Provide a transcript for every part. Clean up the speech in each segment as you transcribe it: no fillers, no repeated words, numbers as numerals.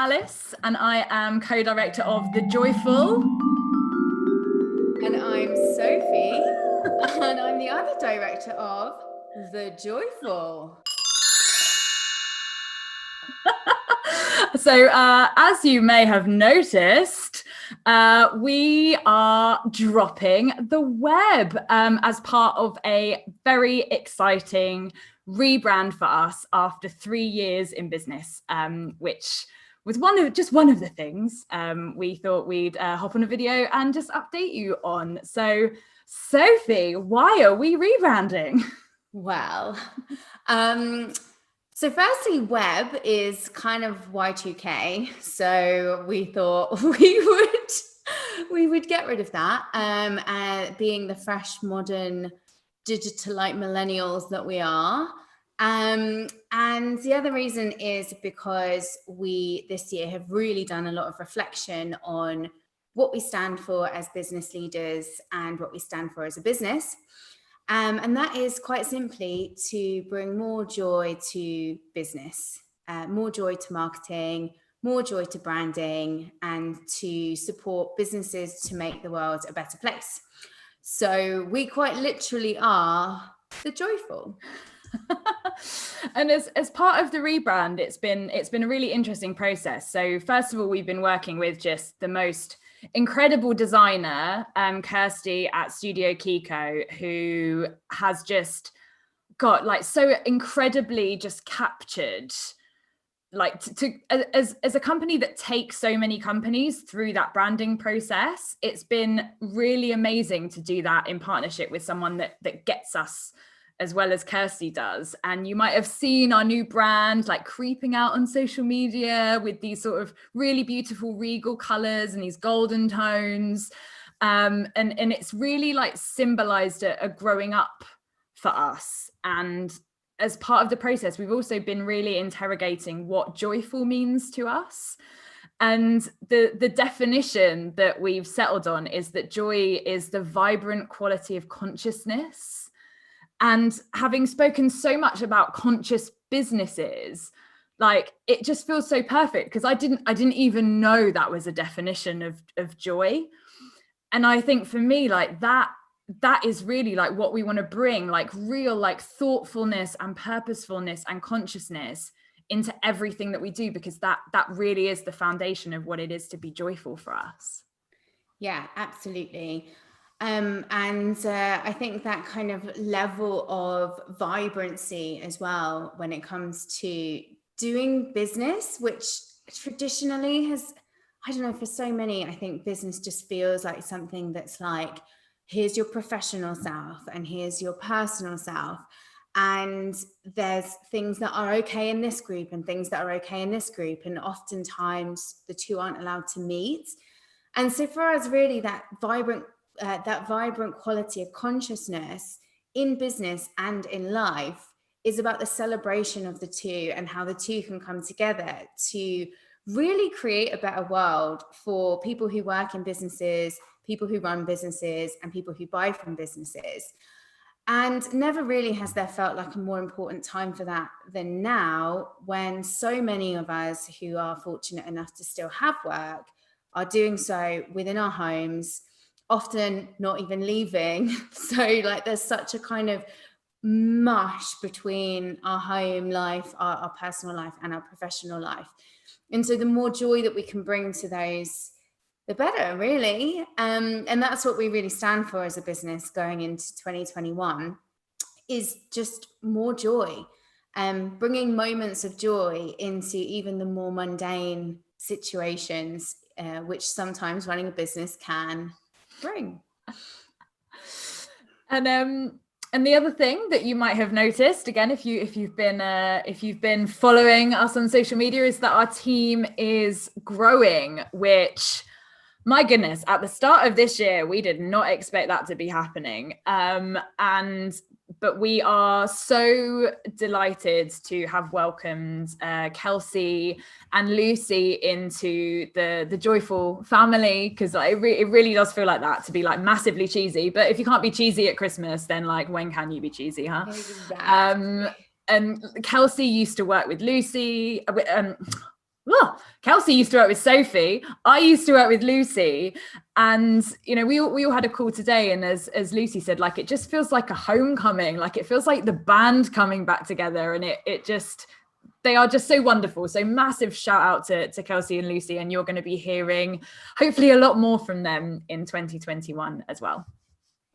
Alice, and I am co-director of The Joyful. And I'm Sophie, and I'm the other director of The Joyful. So, as you may have noticed, we are dropping the web as part of a very exciting rebrand for us after 3 years in business, which was one of the things we thought we'd hop on a video and just update you on. So, Sophie, why are we rebranding? Well, so firstly, web is kind of Y2K. So we thought we would get rid of that, being the fresh, modern, digitalite millennials that we are. And the other reason is because we this year have really done a lot of reflection on what we stand for as business leaders and what we stand for as a business. And that is quite simply to bring more joy to business, more joy to marketing, more joy to branding, and to support businesses to make the world a better place. So we quite literally are the joyful. And as part of the rebrand, it's been a really interesting process. So first of all, we've been working with just the most incredible designer, Kirsty at Studio Kiko, who has just got like so incredibly just captured like as a company that takes so many companies through that branding process. It's been really amazing to do that in partnership with someone that gets us as well as Kirsty does. And you might have seen our new brand like creeping out on social media with these sort of really beautiful regal colors and these golden tones. And it's really like symbolized a growing up for us. And as part of the process, we've also been really interrogating what joyful means to us. And the definition that we've settled on is that joy is the vibrant quality of consciousness. And having spoken so much about conscious businesses, like it just feels so perfect because I didn't even know that was a definition of joy. And I think for me, like that is really like what we want to bring, like real like thoughtfulness and purposefulness and consciousness into everything that we do, because that really is the foundation of what it is to be joyful for us. Yeah, absolutely. I think that kind of level of vibrancy as well when it comes to doing business, which traditionally has, I don't know, for so many, I think business just feels like something that's like, here's your professional self and here's your personal self. And there's things that are okay in this group and things that are okay in this group. And oftentimes the two aren't allowed to meet. And so for us, really, that vibrant quality of consciousness in business and in life is about the celebration of the two and how the two can come together to really create a better world for people who work in businesses, people who run businesses, and people who buy from businesses. And never really has there felt like a more important time for that than now, when so many of us who are fortunate enough to still have work are doing so within our homes, often not even leaving. So like there's such a kind of mush between our home life, our personal life, and our professional life. And so the more joy that we can bring to those, the better, really. And that's what we really stand for as a business going into 2021, is just more joy, bringing moments of joy into even the more mundane situations, which sometimes running a business can bring. And the other thing that you might have noticed, again, if you've been following us on social media, is that our team is growing, which, my goodness, at the start of this year, we did not expect that to be happening. But we are so delighted to have welcomed Kelsey and Lucy into the joyful family, because it really does feel like that, to be like massively cheesy. But if you can't be cheesy at Christmas, then like when can you be cheesy, huh? Exactly. And Kelsey used to work with Lucy. well, Kelsey used to work with Sophie. I used to work with Lucy. And, you know, we all had a call today. And as Lucy said, like, it just feels like a homecoming. Like, it feels like the band coming back together. And it just, they are just so wonderful. So massive shout out to Kelsey and Lucy. And you're going to be hearing hopefully a lot more from them in 2021 as well.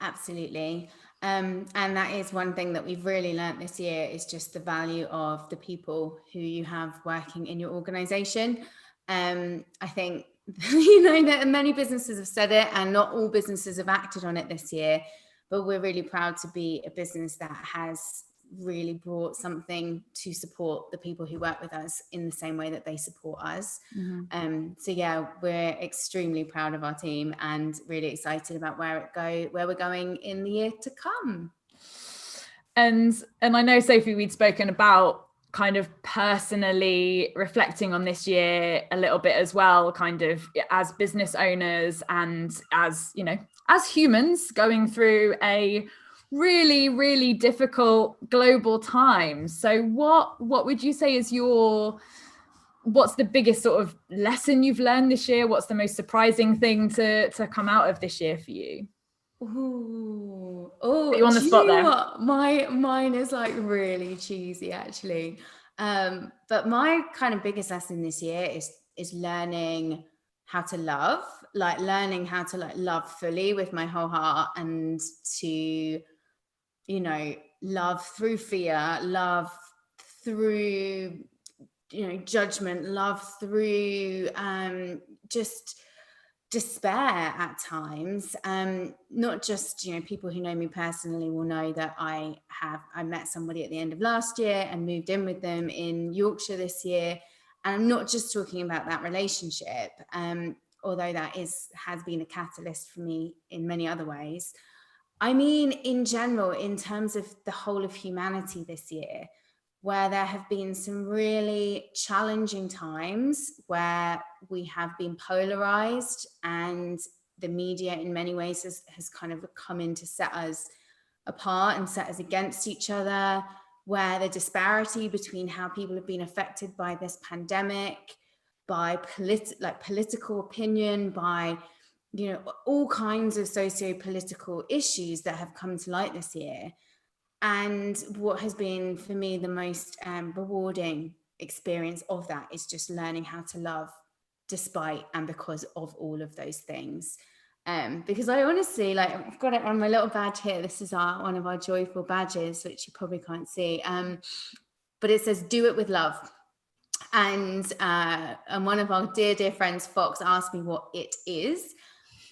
Absolutely. And that is one thing that we've really learned this year, is just the value of the people who you have working in your organization. I think, you know, that many businesses have said it and not all businesses have acted on it this year, but we're really proud to be a business that has really brought something to support the people who work with us in the same way that they support us. So yeah, we're extremely proud of our team and really excited about where we're going in the year to come. And I know, Sophie, we'd spoken about kind of personally reflecting on this year a little bit as well, kind of as business owners and as, you know, as humans going through a really, really difficult global time. So what would you say is what's the biggest sort of lesson you've learned this year? What's the most surprising thing to come out of this year for you? Oh, you on the spot there. What? Mine is like really cheesy actually. But my kind of biggest lesson this year is learning how to love, like learning how to like love fully with my whole heart, and to, you know, love through fear, love through, you know, judgment, love through just despair at times. Not just, you know, people who know me personally will know that I met somebody at the end of last year and moved in with them in Yorkshire this year. And I'm not just talking about that relationship, although that has been a catalyst for me in many other ways. I mean, in general, in terms of the whole of humanity this year, where there have been some really challenging times where we have been polarized, and the media in many ways has kind of come in to set us apart and set us against each other, where the disparity between how people have been affected by this pandemic, by political opinion, by, you know, all kinds of socio-political issues that have come to light this year. And what has been for me the most rewarding experience of that is just learning how to love despite and because of all of those things. Because I honestly, like, I've got it on my little badge here. This is one of our joyful badges, which you probably can't see. But it says, "Do it with love." And one of our dear friends, Fox, asked me what it is.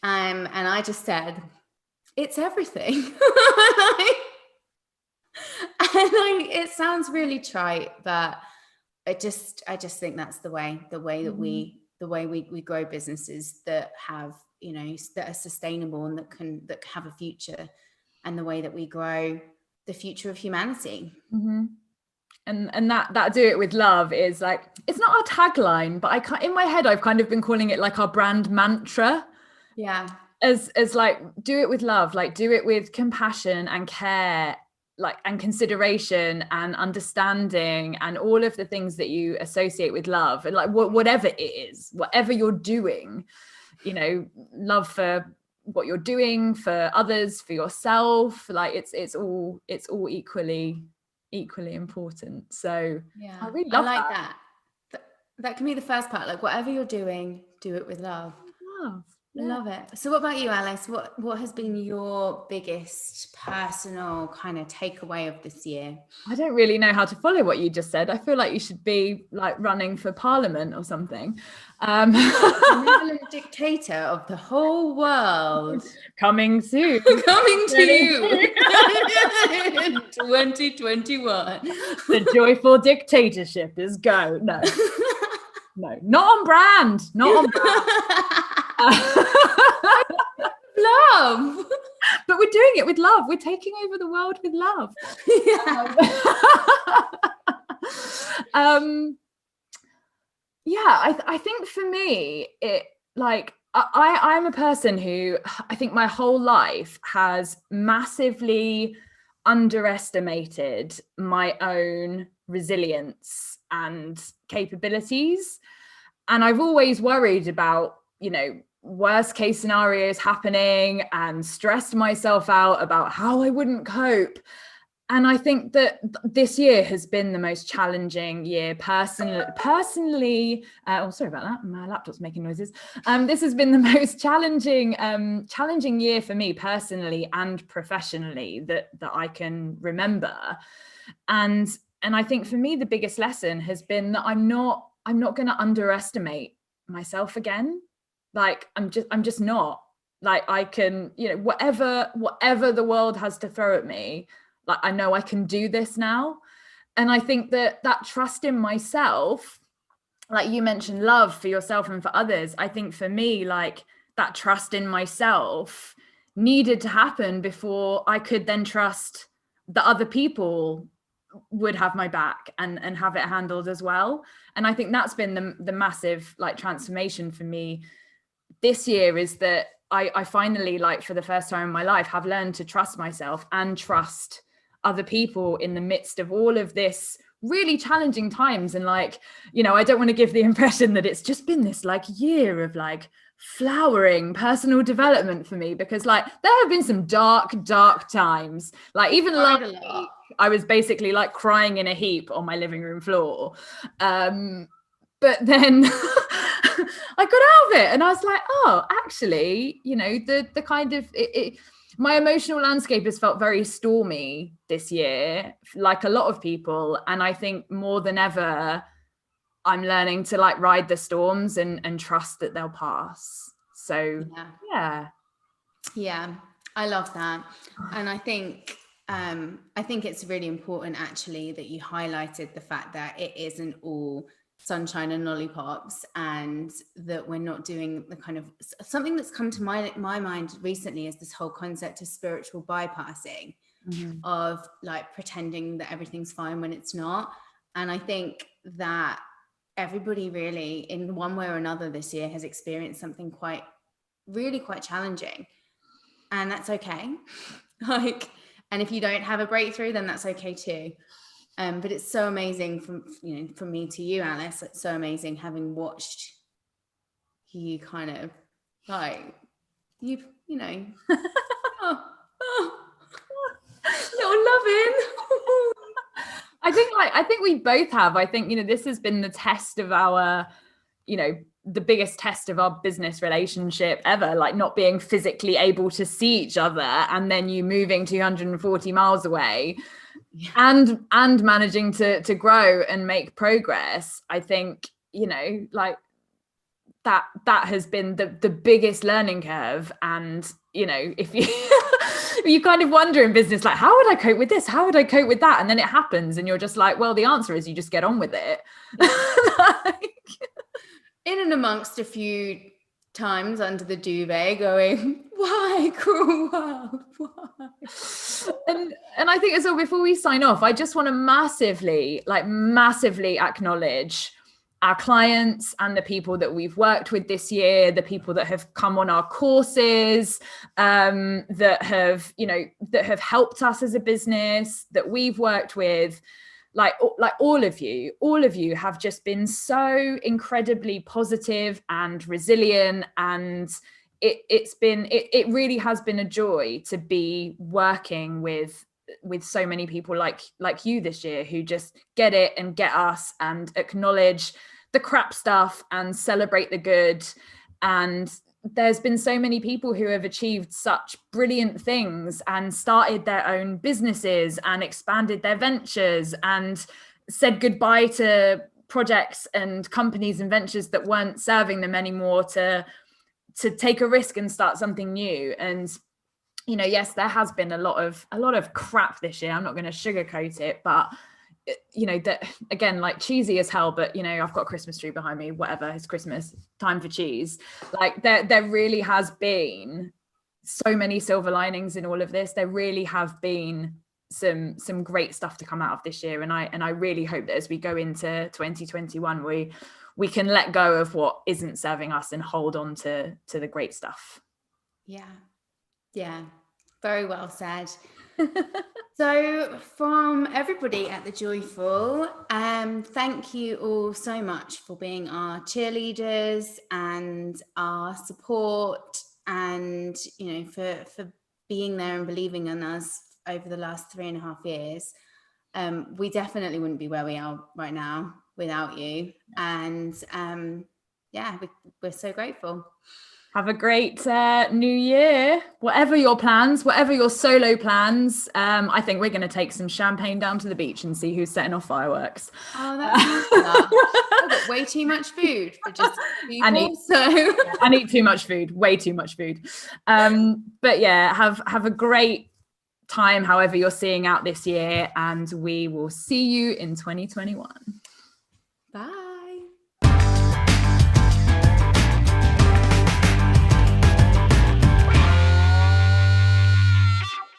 And I just said, "It's everything." And it sounds really trite, but I just think that's the way that we grow businesses that have, you know, that are sustainable and that have a future, and the way that we grow the future of humanity. And that do it with love is like, it's not our tagline, but in my head I've kind of been calling it like our brand mantra. Yeah. As like, do it with love, like do it with compassion and care, like, and consideration and understanding and all of the things that you associate with love, and like whatever it is, whatever you're doing, you know, love for what you're doing, for others, for yourself, like it's all equally important. So yeah, I really love that. That can be the first part, like whatever you're doing, do it with love. Love it. So what about you, Alice? What has been your biggest personal kind of takeaway of this year? I don't really know how to follow what you just said. I feel like you should be like running for parliament or something. Benevolent dictator of the whole world. Coming soon. Coming to you. 2021. The joyful dictatorship is go. No. No, not on brand. Not on brand. Love. But we're doing it with love. We're taking over the world with love. Yeah. I think for me, it like I'm a person who I think my whole life has massively underestimated my own resilience and capabilities. And I've always worried about, worst case scenarios happening and stressed myself out about how I wouldn't cope. And I think that this year has been the most challenging year personally. Oh, sorry about that. My laptop's making noises. This has been the most challenging year for me personally and professionally that I can remember. And I think for me, the biggest lesson has been that I'm not going to underestimate myself again. Like I'm just not. Like I can, whatever the world has to throw at me, like I know I can do this now. And I think that trust in myself, like you mentioned, love for yourself and for others, I think for me, like that trust in myself needed to happen before I could then trust that other people would have my back and have it handled as well. And I think that's been the massive like transformation for me this year, is that I finally, like for the first time in my life, have learned to trust myself and trust other people in the midst of all of this really challenging times. And like, I don't want to give the impression that it's just been this like year of like flowering personal development for me, because like there have been some dark times. Like even last week, I was basically like crying in a heap on my living room floor. But then I got out of it and I was like, oh, actually, the kind of my emotional landscape has felt very stormy this year, like a lot of people. And I think more than ever, I'm learning to like ride the storms and trust that they'll pass. So yeah, I love that. And I think it's really important actually that you highlighted the fact that it isn't all sunshine and lollipops, and that we're not doing the kind of something that's come to my mind recently is this whole concept of spiritual bypassing, of like pretending that everything's fine when it's not. And I think that everybody really in one way or another this year has experienced something quite challenging, and that's okay. Like, and if you don't have a breakthrough, then that's okay too. But it's so amazing from me to you, Alice. It's so amazing having watched you kind of like little loving. I think we both have. I think, this has been the test of our, the biggest test of our business relationship ever, like not being physically able to see each other, and then you moving 240 miles away. And managing to grow and make progress. I think, like that has been the biggest learning curve. And, if you you kind of wonder in business, like, how would I cope with this? How would I cope with that? And then it happens and you're just like, well, the answer is you just get on with it. Like, in and amongst a few times under the duvet going, why, cruel world, why? And I think as well, before we sign off, I just want to massively acknowledge our clients and the people that we've worked with this year, the people that have come on our courses, that have helped us as a business, that we've worked with. Like all of you have just been so incredibly positive and resilient, and it really has been a joy to be working with so many people like you this year, who just get it and get us and acknowledge the crap stuff and celebrate the good. And there's been so many people who have achieved such brilliant things and started their own businesses and expanded their ventures and said goodbye to projects and companies and ventures that weren't serving them anymore to take a risk and start something new. And yes, there has been a lot of crap this year. I'm not going to sugarcoat it, but that again, like cheesy as hell, but I've got a Christmas tree behind me, whatever, it's Christmas time for cheese. Like there really has been so many silver linings in all of this. There really have been some great stuff to come out of this year, and I really hope that as we go into 2021, we can let go of what isn't serving us and hold on to the great stuff. Yeah, very well said. So from everybody at The Joyful, thank you all so much for being our cheerleaders and our support, and for being there and believing in us over the last 3.5 years. We definitely wouldn't be where we are right now without you. And we're so grateful. Have a great new year. Whatever your plans, whatever your solo plans, I think we're going to take some champagne down to the beach and see who's setting off fireworks. Oh, that's nice. I've got way too much food for just people. I eat too much food, way too much food. But yeah, have a great time, however you're seeing out this year, and we will see you in 2021.